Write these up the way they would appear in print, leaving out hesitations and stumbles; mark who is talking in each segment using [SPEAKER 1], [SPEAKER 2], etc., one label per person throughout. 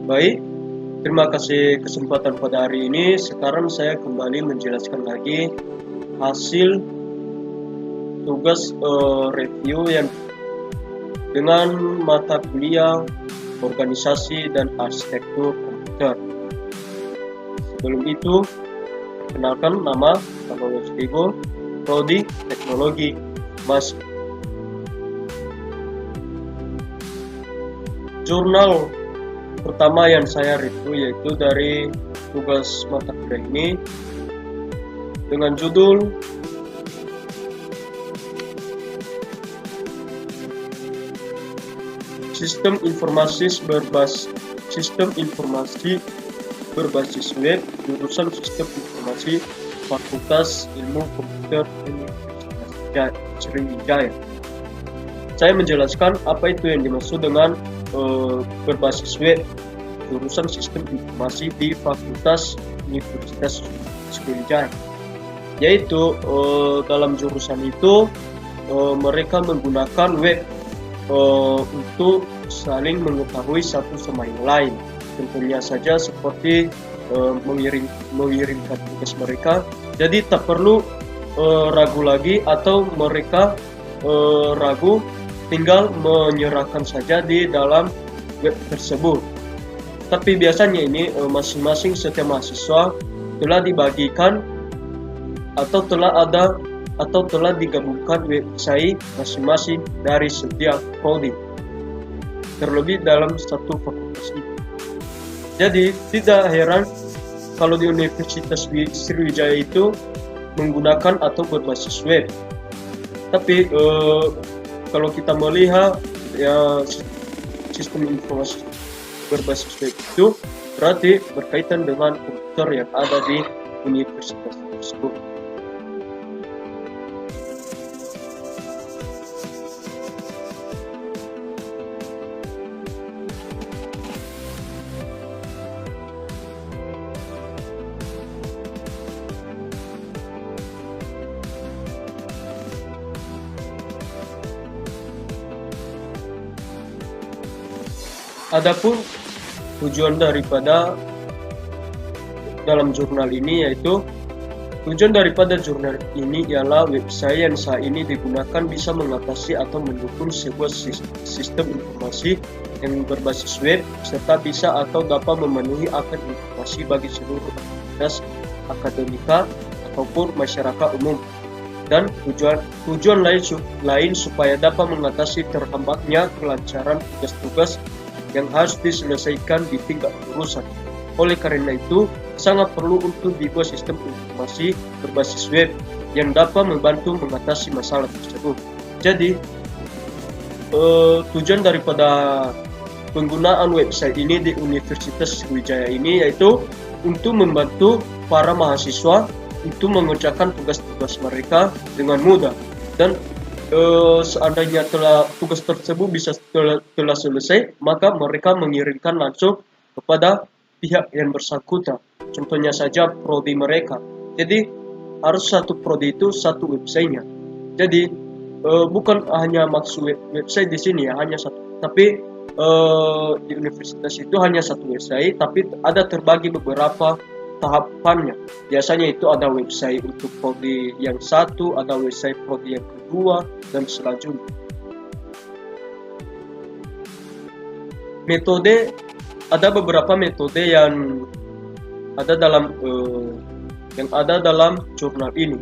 [SPEAKER 1] Baik, terima kasih kesempatan pada hari ini. Sekarang saya kembali menjelaskan lagi hasil tugas review yang dengan mata kuliah organisasi dan arsitektur komputer. Sebelum itu, kenalkan nama Wigo, Prodi Teknologi Mas. Jurnal pertama yang saya review yaitu dari tugas mata kuliah ini dengan judul Sistem Informasi berbasis web, jurusan Sistem Informasi, Fakultas Ilmu Komputer Universitas Sriwijaya. Saya menjelaskan apa itu yang dimaksud dengan berbasis web, jurusan Sistem Informasi di Fakultas Universitas Sriwijaya. Yaitu dalam jurusan itu mereka menggunakan web untuk saling mengetahui satu sama yang lain. Tentunya saja seperti mengirimkan tugas mereka. Jadi tak perlu ragu lagi atau mereka ragu, tinggal menyerahkan saja di dalam web tersebut. Tapi biasanya ini masing-masing setiap mahasiswa telah dibagikan atau telah digabungkan website masing-masing dari setiap prodi, terlebih dalam satu fakultas itu. Jadi tidak heran kalau di Universitas Sriwijaya itu menggunakan atau berbasis web. Tapi kalau kita melihat ya, sistem informasi berbasis web itu berarti berkaitan dengan komputer yang ada di universitas tersebut. Adapun tujuan daripada dalam jurnal ini ialah website yang saat ini digunakan bisa mengatasi atau mendukung sebuah sistem informasi yang berbasis web serta bisa atau dapat memenuhi akan informasi bagi seluruh aktivitas akademika ataupun masyarakat umum. Dan tujuan lain supaya dapat mengatasi terhambatnya kelancaran tugas-tugas yang harus diselesaikan di tingkat jurusan. Oleh karena itu, sangat perlu untuk dibuat sistem informasi berbasis web yang dapat membantu mengatasi masalah tersebut. Jadi, tujuan daripada penggunaan website ini di Universitas Sriwijaya ini yaitu untuk membantu para mahasiswa untuk mengerjakan tugas-tugas mereka dengan mudah, dan seandainya tugas tersebut telah selesai, maka mereka mengirimkan langsung kepada pihak yang bersangkutan. Contohnya saja prodi mereka. Jadi harus satu prodi itu satu websitenya. Jadi bukan hanya maksud website di sini ya hanya satu, tapi di universitas itu hanya satu website, tapi ada terbagi beberapa tahapannya. Biasanya itu ada website untuk prodi yang satu, ada website prodi yang kedua, dan selanjutnya. Metode, ada beberapa metode yang ada dalam jurnal ini.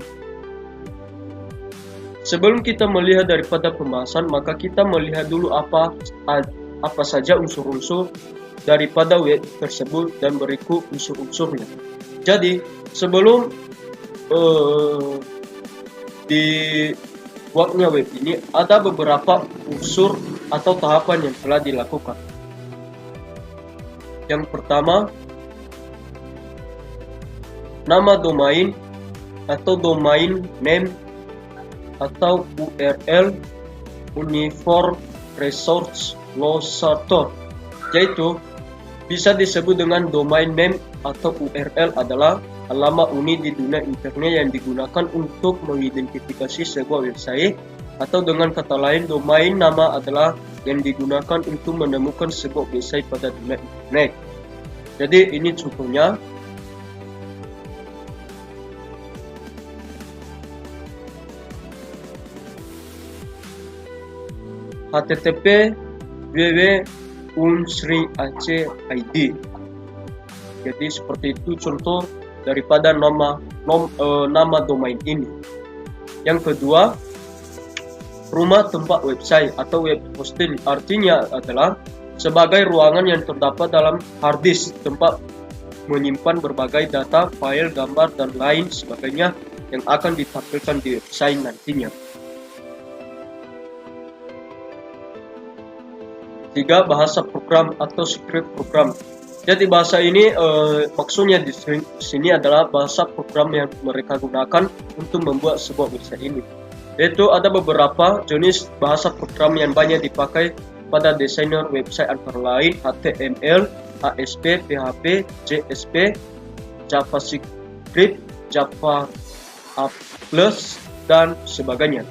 [SPEAKER 1] Sebelum kita melihat daripada pembahasan, maka kita melihat dulu apa saja unsur-unsur daripada web tersebut dan berikut unsur-unsurnya. Jadi sebelum dibuatnya web ini ada beberapa unsur atau tahapan yang telah dilakukan. Yang pertama, nama domain atau domain name atau URL Uniform Resource Locator, yaitu bisa disebut dengan domain name atau URL adalah alamat unik di dunia internet yang digunakan untuk mengidentifikasi sebuah website, atau dengan kata lain domain nama adalah yang digunakan untuk menemukan sebuah website pada dunia internet. Jadi ini contohnya. http www.unsri.ac.id. Jadi seperti itu contoh daripada nama domain ini. Yang kedua, rumah tempat website atau web hosting, artinya adalah sebagai ruangan yang terdapat dalam hard disk tempat menyimpan berbagai data, file, gambar, dan lain sebagainya yang akan ditampilkan di website nantinya. 3. Bahasa program atau script program. Jadi bahasa ini maksudnya di sini adalah bahasa program yang mereka gunakan untuk membuat sebuah website ini. Yaitu ada beberapa jenis bahasa program yang banyak dipakai pada desainer website, antara lain HTML, ASP, PHP, JSP, JavaScript, Java Plus, dan sebagainya.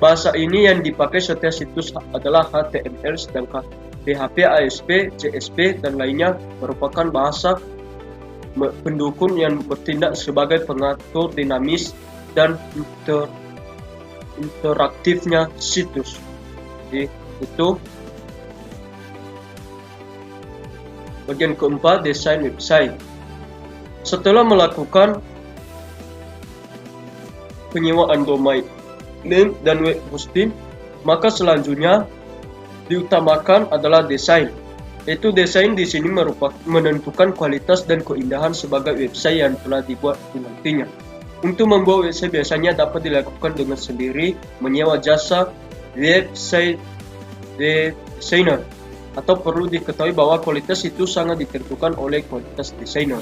[SPEAKER 1] Bahasa ini yang dipakai setiap situs adalah HTML, sedangkan PHP, ASP, JSP, dan lainnya merupakan bahasa pendukung yang bertindak sebagai pengatur dinamis dan interaktifnya situs. Jadi itu. Bagian keempat, desain website. Setelah melakukan penyewaan domain name dan web hosting, maka selanjutnya diutamakan adalah desain. Yaitu desain di sini merupakan menentukan kualitas dan keindahan sebagai website yang telah dibuat nantinya. Untuk membuat website biasanya dapat dilakukan dengan sendiri, menyewa jasa website designer, atau perlu diketahui bahwa kualitas itu sangat ditentukan oleh kualitas desainer.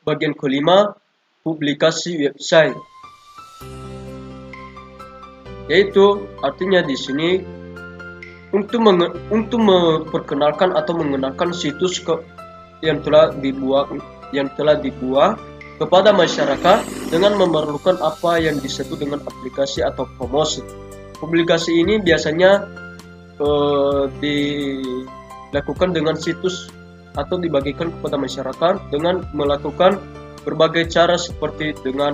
[SPEAKER 1] Bagian kelima, publikasi website. Yaitu artinya di sini untuk memperkenalkan atau mengenalkan situs yang telah dibuat kepada masyarakat dengan memerlukan apa yang disebut dengan aplikasi atau promosi. Publikasi ini biasanya dilakukan dengan situs atau dibagikan kepada masyarakat dengan melakukan berbagai cara seperti dengan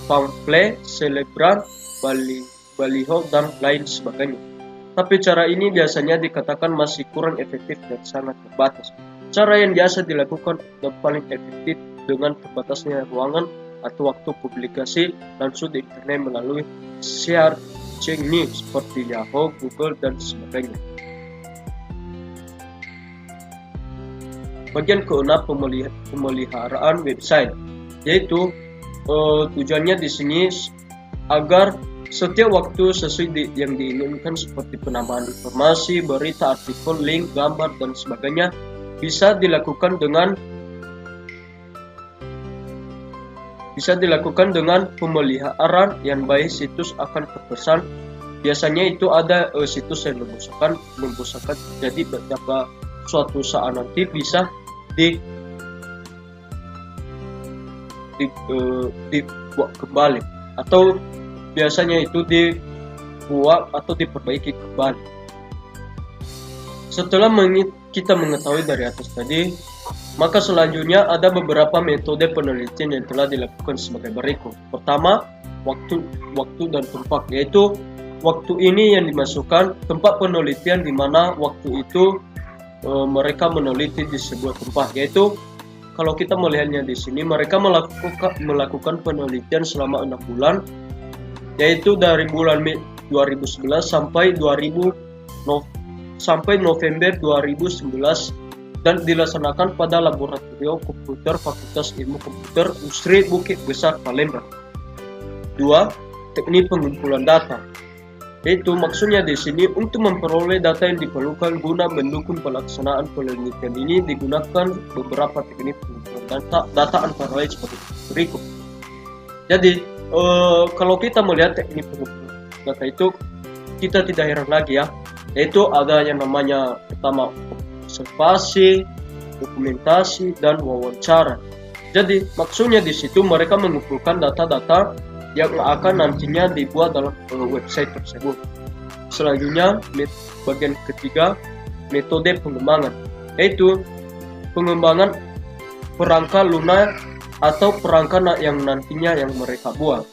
[SPEAKER 1] pamflet, selebgram, baliho, dan lain sebagainya. Tapi cara ini biasanya dikatakan masih kurang efektif dan sangat terbatas. Cara yang biasa dilakukan dan paling efektif dengan terbatasnya ruangan atau waktu publikasi langsung di internet melalui searching seperti Yahoo, Google, dan sebagainya. Bagian keenam, pemeliharaan website, yaitu tujuannya di sini agar setiap waktu sesuai yang diinginkan seperti penambahan informasi, berita, artikel, link, gambar, dan sebagainya bisa dilakukan dengan pemeliharaan yang baik. Situs akan terkesan. Biasanya itu ada situs yang membosankan. Jadi pada suatu saat nanti bisa dibuat kembali, atau biasanya itu dibuat atau diperbaiki kembali. Setelah kita mengetahui dari atas tadi, maka selanjutnya ada beberapa metode penelitian yang telah dilakukan sebagai berikut. Pertama, waktu dan tempat, yaitu waktu ini yang dimasukkan tempat penelitian di mana waktu itu mereka meneliti di sebuah tempat, yaitu kalau kita melihatnya di sini mereka melakukan penelitian selama 6 bulan, yaitu dari bulan Mei 2011 sampai November 2011, dan dilaksanakan pada Laboratorium Komputer Fakultas Ilmu Komputer Unsri Bukit Besar, Palembang. 2. Teknik pengumpulan data, yaitu maksudnya di sini untuk memperoleh data yang diperlukan guna mendukung pelaksanaan penelitian ini digunakan beberapa teknik pengumpulan data antara lain seperti berikut. Jadi kalau kita melihat teknik pengumpulan data itu, kita tidak heran lagi ya, yaitu ada yang namanya pertama observasi, dokumentasi, dan wawancara. Jadi maksudnya di situ mereka mengumpulkan data-data yang akan nantinya dibuat dalam website tersebut. Selanjutnya, bagian ketiga, metode pengembangan, yaitu pengembangan perangkat lunak atau perangkat yang nantinya yang mereka buat.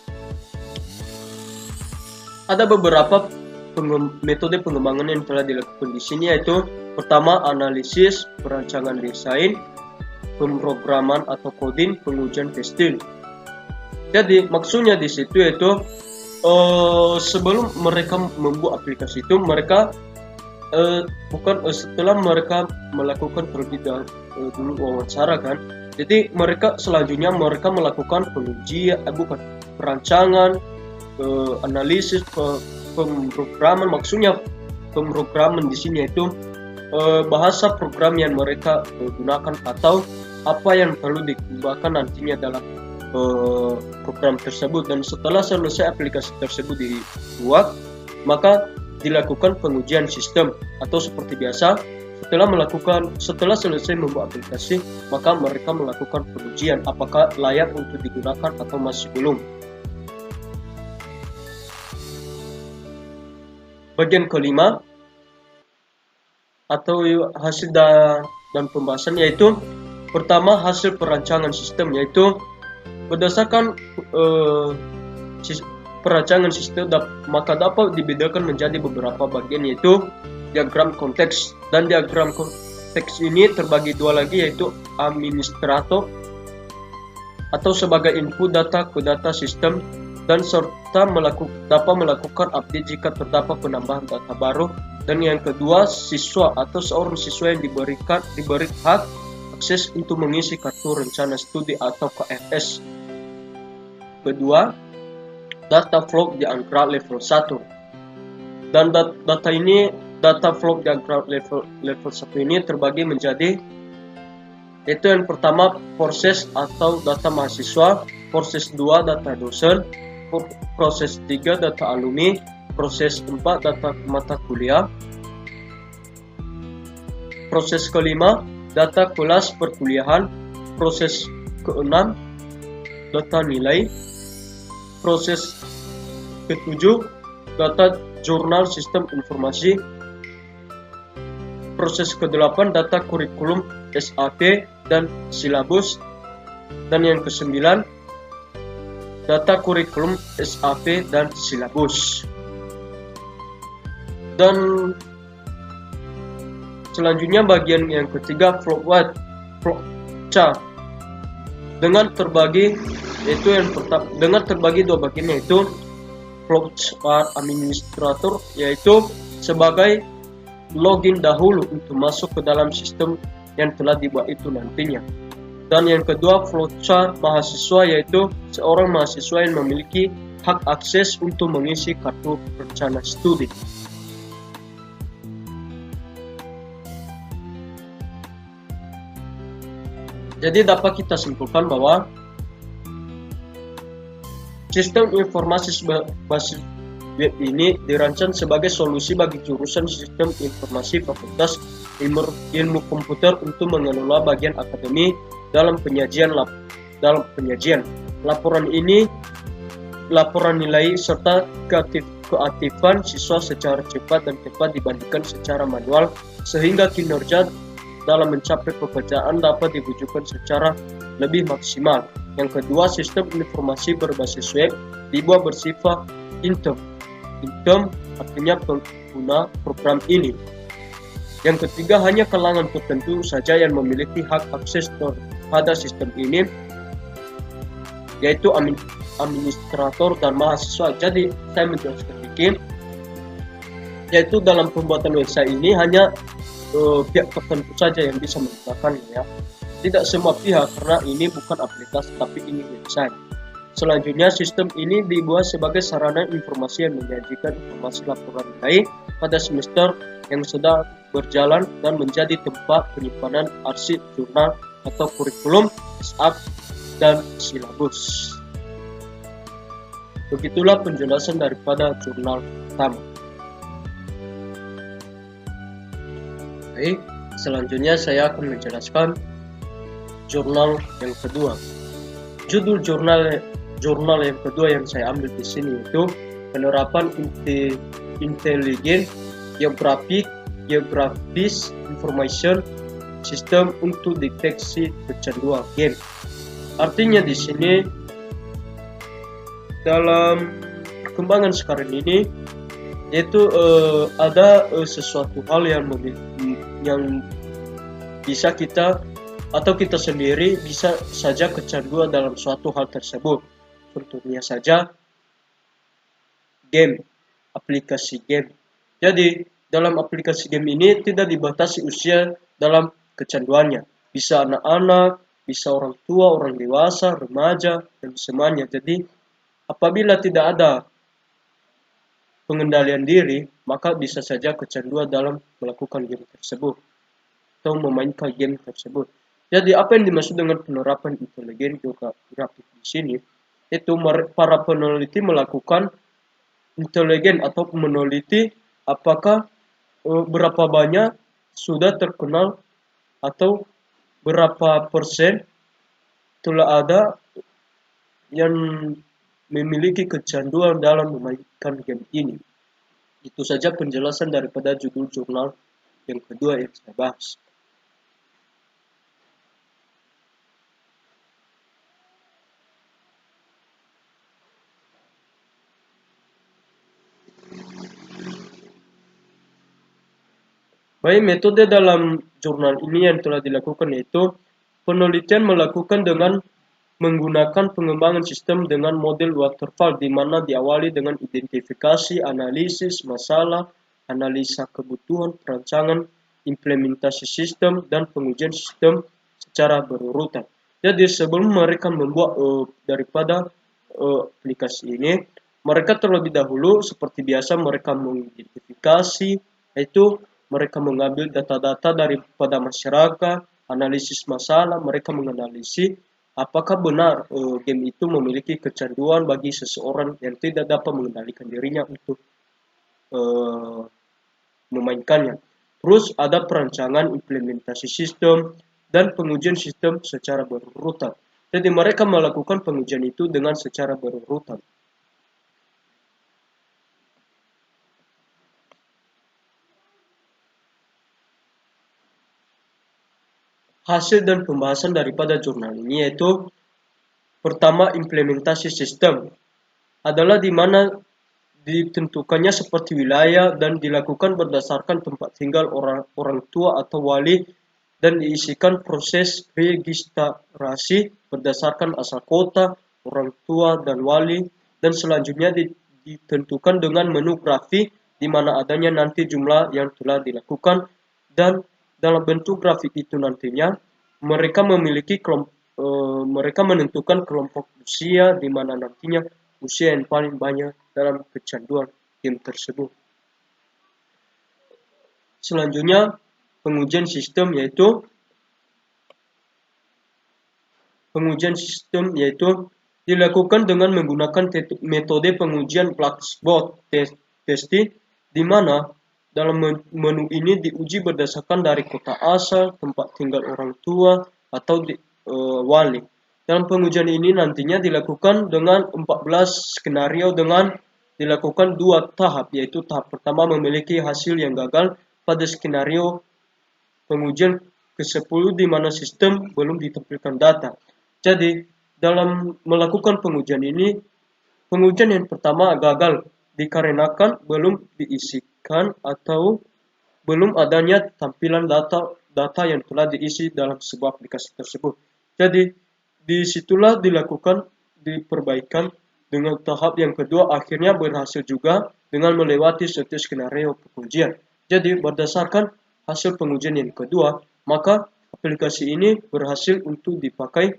[SPEAKER 1] Ada beberapa metode pengembangan yang telah dilakukan di sini, yaitu pertama analisis, perancangan desain, pemrograman atau coding, pengujian testing. Jadi maksudnya di situ yaitu sebelum mereka membuat aplikasi itu mereka setelah mereka melakukan terlebih dulu wawancara kan. Jadi mereka selanjutnya mereka melakukan pengujian, perancangan, analisis, pemrograman. Maksudnya pemrograman di sini yaitu bahasa program yang mereka gunakan atau apa yang perlu dikembangkan nantinya dalam program tersebut. Dan setelah selesai aplikasi tersebut dibuat, maka dilakukan pengujian sistem, atau seperti biasa setelah selesai membuat aplikasi, maka mereka melakukan pengujian apakah layak untuk digunakan atau masih belum. Bagian kelima atau hasil dan pembahasan, yaitu pertama hasil perancangan sistem, yaitu berdasarkan perancangan sistem maka dapat dibedakan menjadi beberapa bagian, yaitu diagram konteks. Dan diagram konteks ini terbagi dua lagi, yaitu administrator atau sebagai input data ke data sistem, dan serta dapat melakukan update jika terdapat penambahan data baru. Dan yang kedua, siswa atau seorang siswa yang diberi hak akses untuk mengisi kartu rencana studi atau KFS. Kedua, data flow diagram level 1. Dan data flow diagram level 1 ini terbagi menjadi, yaitu yang pertama proses atau data mahasiswa, proses 2 data dosen, proses 3 data alumni, proses 4 data mata kuliah, proses kelima data kelas perkuliahan, proses ke-6 data nilai, proses ke-7 data jurnal sistem informasi, proses ke-8 data kurikulum SAP dan silabus, dan yang ke-9 data kurikulum SAP dan silabus. Dan selanjutnya bagian yang ketiga flowchart dengan terbagi, yaitu yang pertama dengan terbagi dua bagian, yaitu flowchart administrator, yaitu sebagai login dahulu untuk masuk ke dalam sistem yang telah dibuat itu nantinya. Dan yang kedua flowchart mahasiswa, yaitu seorang mahasiswa yang memiliki hak akses untuk mengisi kartu rencana studi. Jadi dapat kita simpulkan bahwa sistem informasi berbasis web ini dirancang sebagai solusi bagi jurusan sistem informasi Fakultas Ilmu Komputer untuk mengelola bagian akademi dalam penyajian laporan nilai serta keaktifan siswa secara cepat dan tepat dibandingkan secara manual, sehingga kinerja dalam mencapai pekerjaan dapat diwujudkan secara lebih maksimal. Yang kedua, sistem informasi berbasis web dibuat bersifat intern artinya pengguna program ini. Yang ketiga, hanya kalangan tertentu saja yang memiliki hak akses terhadap sistem ini, yaitu administrator dan mahasiswa. Jadi saya menjelaskan sedikit, yaitu dalam pembuatan website ini hanya pihak tertentu saja yang bisa menggunakannya, ya. Tidak semua pihak, karena ini bukan aplikasi tapi ini website. Selanjutnya, sistem ini dibuat sebagai sarana informasi yang menyajikan informasi laporan nilai pada semester yang sedang berjalan dan menjadi tempat penyimpanan arsip jurnal atau kurikulum, SAP, dan silabus. Begitulah penjelasan daripada jurnal pertama. Baik, selanjutnya saya akan menjelaskan jurnal yang kedua. Judul jurnal yang kedua yang saya ambil di sini itu penerapan intelijen, geografis information system untuk deteksi kecanduan game. Artinya di sini dalam perkembangan sekarang ini yaitu ada sesuatu hal yang bisa kita atau kita sendiri bisa saja kecanduan dalam suatu hal tersebut. Contohnya saja game, aplikasi game. Jadi dalam aplikasi game ini tidak dibatasi usia dalam kecanduannya. Bisa anak-anak, bisa orang tua, orang dewasa, remaja, dan semuanya. Jadi apabila tidak ada pengendalian diri, maka bisa saja kecanduan dalam melakukan game tersebut atau memainkan game tersebut. Jadi apa yang dimaksud dengan penerapan intelijen geografis di sini? Itu para peneliti melakukan intelijen atau meneliti apakah berapa banyak sudah terkenal atau berapa persen telah ada yang memiliki kecanduan dalam memainkan game ini. Itu saja penjelasan daripada judul jurnal yang kedua yang saya bahas. Baik, metode dalam jurnal ini yang telah dilakukan yaitu penelitian melakukan dengan menggunakan pengembangan sistem dengan model waterfall di mana diawali dengan identifikasi, analisis masalah, analisa kebutuhan, perancangan, implementasi sistem, dan pengujian sistem secara berurutan. Jadi sebelum mereka membuat daripada aplikasi ini, mereka terlebih dahulu seperti biasa mereka mengidentifikasi, yaitu mereka mengambil data-data daripada masyarakat, analisis masalah, mereka menganalisis apakah benar game itu memiliki kecanduan bagi seseorang yang tidak dapat mengendalikan dirinya untuk memainkannya. Terus ada perancangan implementasi sistem dan pengujian sistem secara berurutan. Jadi mereka melakukan pengujian itu dengan secara berurutan. Hasil dan pembahasan daripada jurnal ini yaitu pertama, implementasi sistem adalah di mana ditentukannya seperti wilayah dan dilakukan berdasarkan tempat tinggal orang tua atau wali dan diisikan proses registrasi berdasarkan asal kota, orang tua dan wali, dan selanjutnya ditentukan dengan menu grafik di mana adanya nanti jumlah yang telah dilakukan, dan dalam bentuk grafik itu nantinya mereka menentukan kelompok usia di mana nantinya usia yang paling banyak dalam kecanduan game tersebut. Selanjutnya pengujian sistem yaitu dilakukan dengan menggunakan metode pengujian black box testing di mana dalam menu ini diuji berdasarkan dari kota asal, tempat tinggal orang tua, atau wali. Dalam pengujian ini nantinya dilakukan dengan 14 skenario dengan dilakukan 2 tahap, yaitu tahap pertama memiliki hasil yang gagal pada skenario pengujian ke-10 di mana sistem belum ditampilkan data. Jadi dalam melakukan pengujian ini, pengujian yang pertama gagal dikarenakan belum diisikan atau belum adanya tampilan data yang telah diisi dalam sebuah aplikasi tersebut. Jadi disitulah diperbaikan dengan tahap yang kedua, akhirnya berhasil juga dengan melewati setiap skenario pengujian. Jadi berdasarkan hasil pengujian yang kedua, maka aplikasi ini berhasil untuk dipakai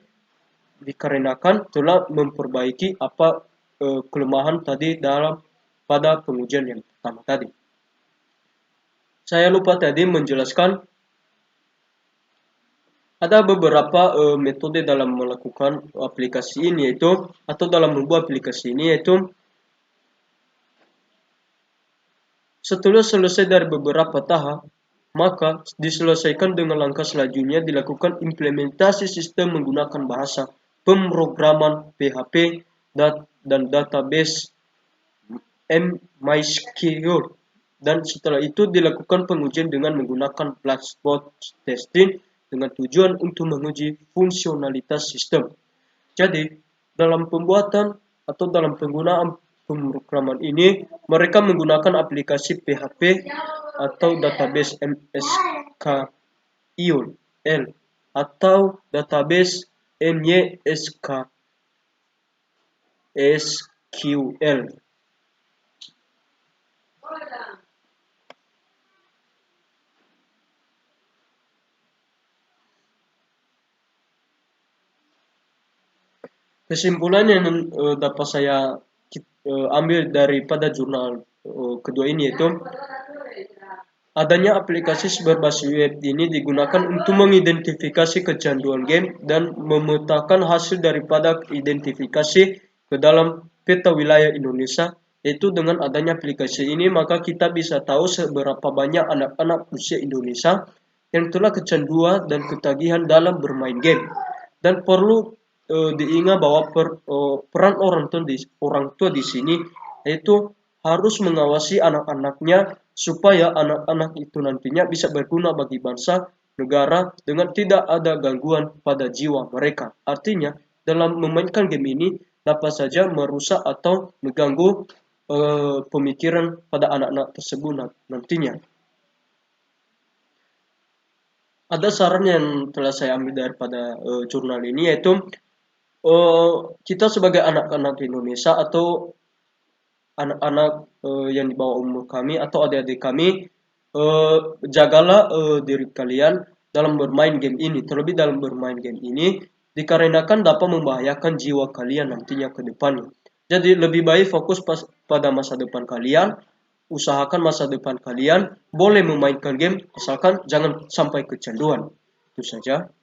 [SPEAKER 1] dikarenakan telah memperbaiki kelemahan tadi pada pengujian yang pertama tadi. Saya lupa tadi menjelaskan ada beberapa metode dalam melakukan aplikasi ini yaitu atau dalam membuat aplikasi ini yaitu setelah selesai dari beberapa tahap, maka diselesaikan dengan langkah selanjutnya dilakukan implementasi sistem menggunakan bahasa pemrograman PHP dan database MySQL. Dan setelah itu dilakukan pengujian dengan menggunakan black box testing dengan tujuan untuk menguji fungsionalitas sistem. Jadi, dalam pembuatan atau dalam penggunaan pemrograman ini, mereka menggunakan aplikasi PHP atau database MySQL atau database MySQL. Kesimpulan yang dapat saya ambil daripada jurnal kedua ini yaitu adanya aplikasi berbasis web ini digunakan untuk mengidentifikasi kecanduan game dan memetakan hasil daripada identifikasi ke dalam peta wilayah Indonesia. Yaitu dengan adanya aplikasi ini maka kita bisa tahu seberapa banyak anak-anak usia Indonesia yang telah kecanduan dan ketagihan dalam bermain game. Dan perlu diingat bahwa peran orang tua di sini yaitu harus mengawasi anak-anaknya supaya anak-anak itu nantinya bisa berguna bagi bangsa, negara dengan tidak ada gangguan pada jiwa mereka. Artinya, dalam memainkan game ini dapat saja merusak atau mengganggu pemikiran pada anak-anak tersebut nantinya. Ada saran yang telah saya ambil daripada jurnal ini yaitu kita sebagai anak-anak Indonesia atau anak-anak yang di bawah umur kami atau adik-adik kami, jagalah diri kalian dalam bermain game ini. Terlebih dalam bermain game ini dikarenakan dapat membahayakan jiwa kalian nantinya ke depannya. Jadi lebih baik fokus pada masa depan kalian, usahakan masa depan kalian boleh memainkan game asalkan jangan sampai kecanduan. Itu saja.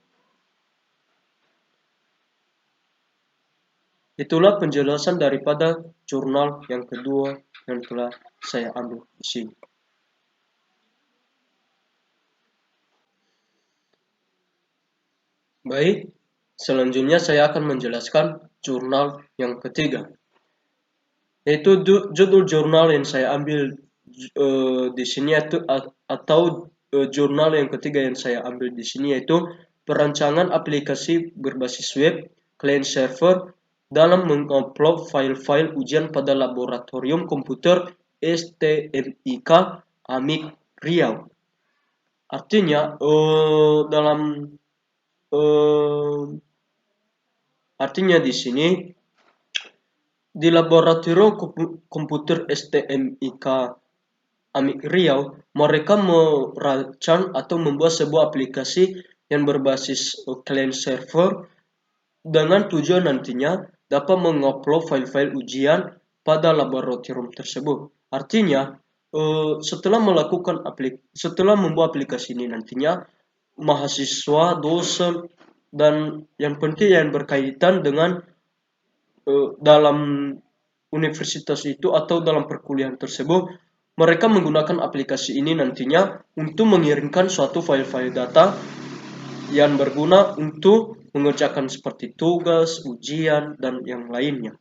[SPEAKER 1] Itulah penjelasan daripada jurnal yang kedua yang telah saya ambil di sini. Baik, selanjutnya saya akan menjelaskan jurnal yang ketiga. Yaitu judul jurnal yang saya ambil di sini atau jurnal yang ketiga yang saya ambil di sini yaitu perancangan aplikasi berbasis web client server dalam mengupload file-file ujian pada laboratorium komputer STMIK Amik Riau. Artinya artinya di sini di laboratorium komputer STMIK Amik Riau, mereka merancang atau membuat sebuah aplikasi yang berbasis client server dengan tujuan nantinya dapat mengupload file-file ujian pada laboratorium tersebut. Artinya, setelah membuat aplikasi ini nantinya, mahasiswa, dosen, dan yang penting yang berkaitan dengan dalam universitas itu atau dalam perkuliahan tersebut, mereka menggunakan aplikasi ini nantinya untuk mengirimkan suatu file-file data yang berguna untuk mengerjakan seperti tugas, ujian, dan yang lainnya.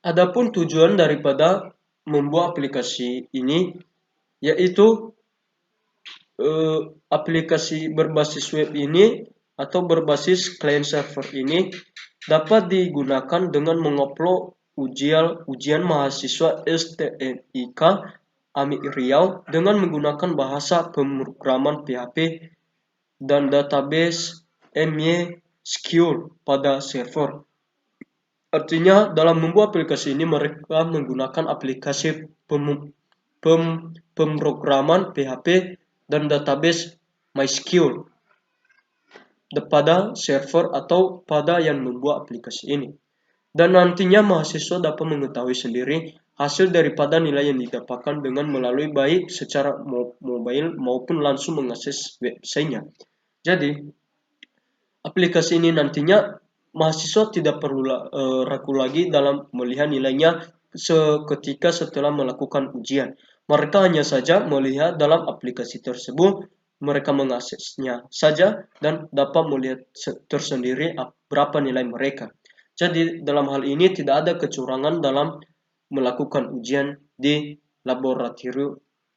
[SPEAKER 1] Adapun tujuan daripada membuat aplikasi ini yaitu aplikasi berbasis web ini atau berbasis client server ini dapat digunakan dengan mengupload ujian mahasiswa STMIK Amik Riau dengan menggunakan bahasa pemrograman PHP dan database MySQL pada server. Artinya dalam membuat aplikasi ini mereka menggunakan aplikasi pemrograman PHP dan database MySQL pada server atau pada yang membuat aplikasi ini. Dan nantinya mahasiswa dapat mengetahui sendiri hasil daripada nilai yang didapatkan dengan melalui baik secara mobile maupun langsung mengakses websitenya. Jadi aplikasi ini nantinya mahasiswa tidak perlu ragu lagi dalam melihat nilainya seketika setelah melakukan ujian. Mereka hanya saja melihat dalam aplikasi tersebut, mereka mengaksesnya saja dan dapat melihat tersendiri berapa nilai mereka. Jadi dalam hal ini tidak ada kecurangan dalam melakukan ujian di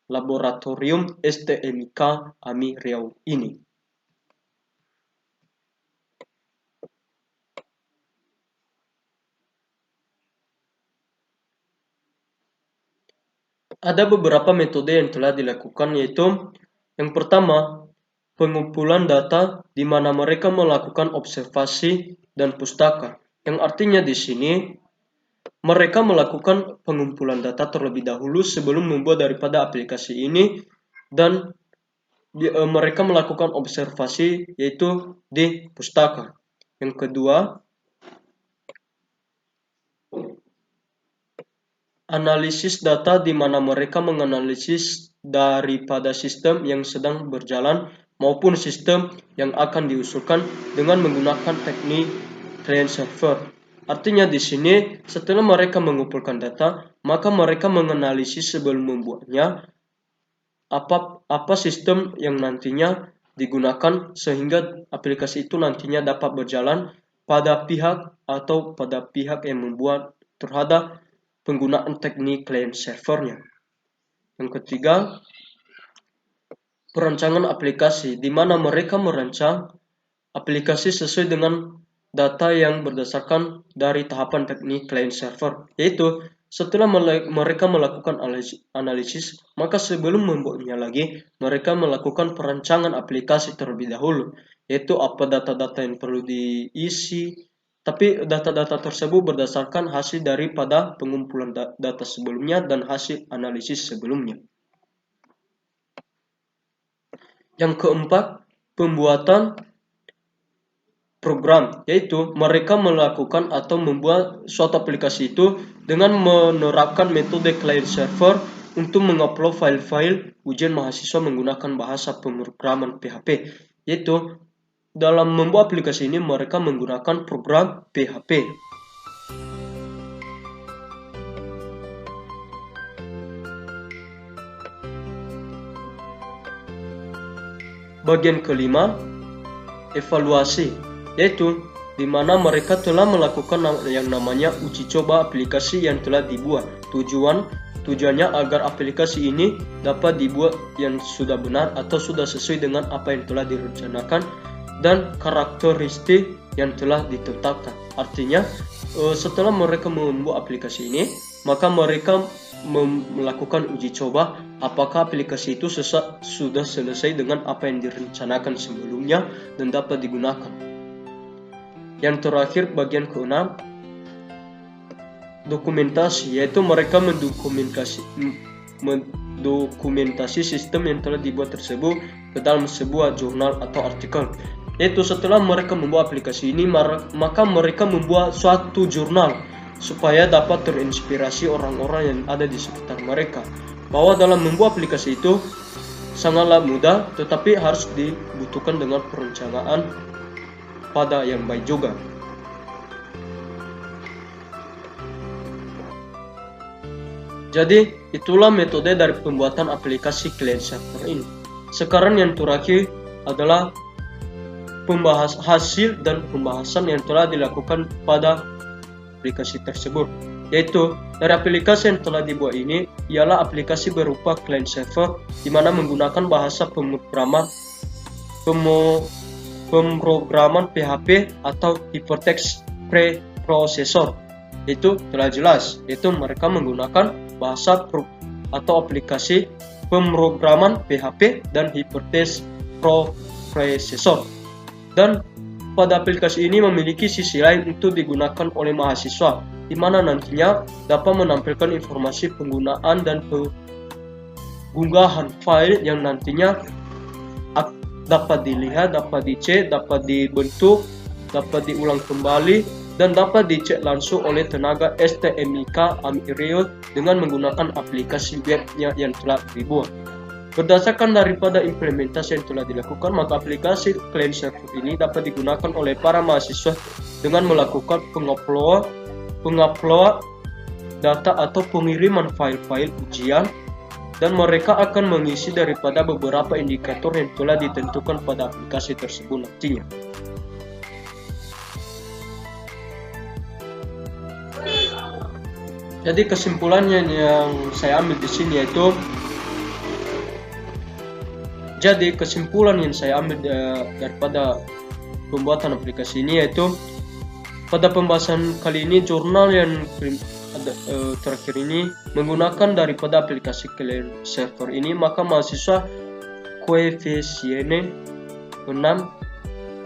[SPEAKER 1] laboratorium STMIK AMI Riau ini. Ada beberapa metode yang telah dilakukan, yaitu yang pertama, pengumpulan data di mana mereka melakukan observasi dan pustaka. Yang artinya di sini mereka melakukan pengumpulan data terlebih dahulu sebelum membuat daripada aplikasi ini, dan mereka melakukan observasi yaitu di pustaka. Yang kedua, analisis data di mana mereka menganalisis daripada sistem yang sedang berjalan maupun sistem yang akan diusulkan dengan menggunakan teknik client server. Artinya di sini setelah mereka mengumpulkan data, maka mereka menganalisis sebelum membuatnya apa sistem yang nantinya digunakan sehingga aplikasi itu nantinya dapat berjalan pada pihak yang membuat terhadap penggunaan teknik client servernya. Yang ketiga, perancangan aplikasi, di mana mereka merancang aplikasi sesuai dengan data yang berdasarkan dari tahapan teknik client server, yaitu setelah mereka melakukan analisis, maka sebelum membuatnya lagi, mereka melakukan perancangan aplikasi terlebih dahulu, yaitu apa data-data yang perlu diisi. Tapi data-data tersebut berdasarkan hasil daripada pengumpulan data sebelumnya dan hasil analisis sebelumnya. Yang keempat, pembuatan program, yaitu mereka melakukan atau membuat suatu aplikasi itu dengan menerapkan metode client server untuk mengupload file-file ujian mahasiswa menggunakan bahasa pemrograman PHP, yaitu dalam membuat aplikasi ini mereka menggunakan program PHP. Bagian kelima, evaluasi, yaitu di mana mereka telah melakukan yang namanya uji coba aplikasi yang telah dibuat. Tujuannya agar aplikasi ini dapat dibuat yang sudah benar atau sudah sesuai dengan apa yang telah direncanakan dan karakteristik yang telah ditetapkan. Artinya, setelah mereka membuat aplikasi ini, maka mereka melakukan uji coba apakah aplikasi itu sudah selesai dengan apa yang direncanakan sebelumnya dan dapat digunakan. Yang terakhir, bagian keenam, dokumentasi, yaitu mereka mendokumentasi sistem yang telah dibuat tersebut ke dalam sebuah jurnal atau artikel. Yaitu setelah mereka membuat aplikasi ini, maka mereka membuat suatu jurnal supaya dapat terinspirasi orang-orang yang ada di sekitar mereka, bahwa dalam membuat aplikasi itu sangatlah mudah, tetapi harus dibutuhkan dengan perencanaan pada yang baik juga. Jadi itulah metode dari pembuatan aplikasi client server ini. Sekarang yang terakhir adalah hasil dan pembahasan yang telah dilakukan pada aplikasi tersebut, yaitu dari aplikasi yang telah dibuat ini ialah aplikasi berupa client server di mana menggunakan bahasa pemrograman PHP atau hypertext preprocessor. Itu telah jelas, yaitu mereka menggunakan bahasa atau aplikasi pemrograman PHP dan hypertext preprocessor. Dan pada aplikasi ini memiliki sisi lain untuk digunakan oleh mahasiswa, di mana nantinya dapat menampilkan informasi penggunaan dan pengunggahan file yang nantinya dapat dilihat, dapat dicek, dapat dibentuk, dapat diulang kembali, dan dapat dicek langsung oleh tenaga STMIK AMI Riau dengan menggunakan aplikasi webnya yang telah dibuat. Berdasarkan daripada implementasi yang telah dilakukan, maka aplikasi client server ini dapat digunakan oleh para mahasiswa dengan melakukan pengupload data atau pengiriman file-file ujian, dan mereka akan mengisi daripada beberapa indikator yang telah ditentukan pada aplikasi tersebut nantinya. Jadi kesimpulannya yang saya ambil di sini yaitu, daripada pembuatan aplikasi ini yaitu, pada pembahasan kali ini jurnal yang terakhir ini menggunakan daripada aplikasi client server ini, maka mahasiswa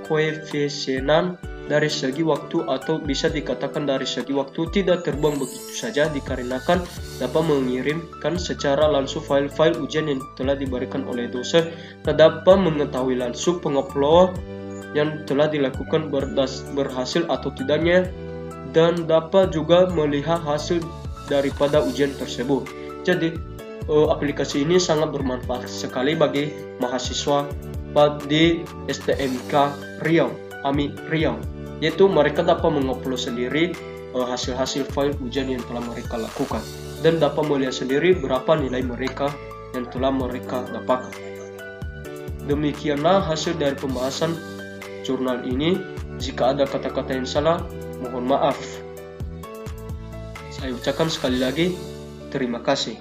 [SPEAKER 1] koefisienan dari segi waktu, atau bisa dikatakan dari segi waktu, tidak terbuang begitu saja dikarenakan dapat mengirimkan secara langsung file-file ujian yang telah diberikan oleh dosen, dapat mengetahui langsung pengupload yang telah dilakukan berhasil atau tidaknya, dan dapat juga melihat hasil daripada ujian tersebut. Jadi aplikasi ini sangat bermanfaat sekali bagi mahasiswa di STMK Riau, yaitu mereka dapat mengupload sendiri hasil-hasil file ujian yang telah mereka lakukan, dan dapat melihat sendiri berapa nilai mereka yang telah mereka dapatkan. Demikianlah hasil dari pembahasan jurnal ini. Jika ada kata-kata yang salah, mohon maaf. Saya ucapkan sekali lagi terima kasih.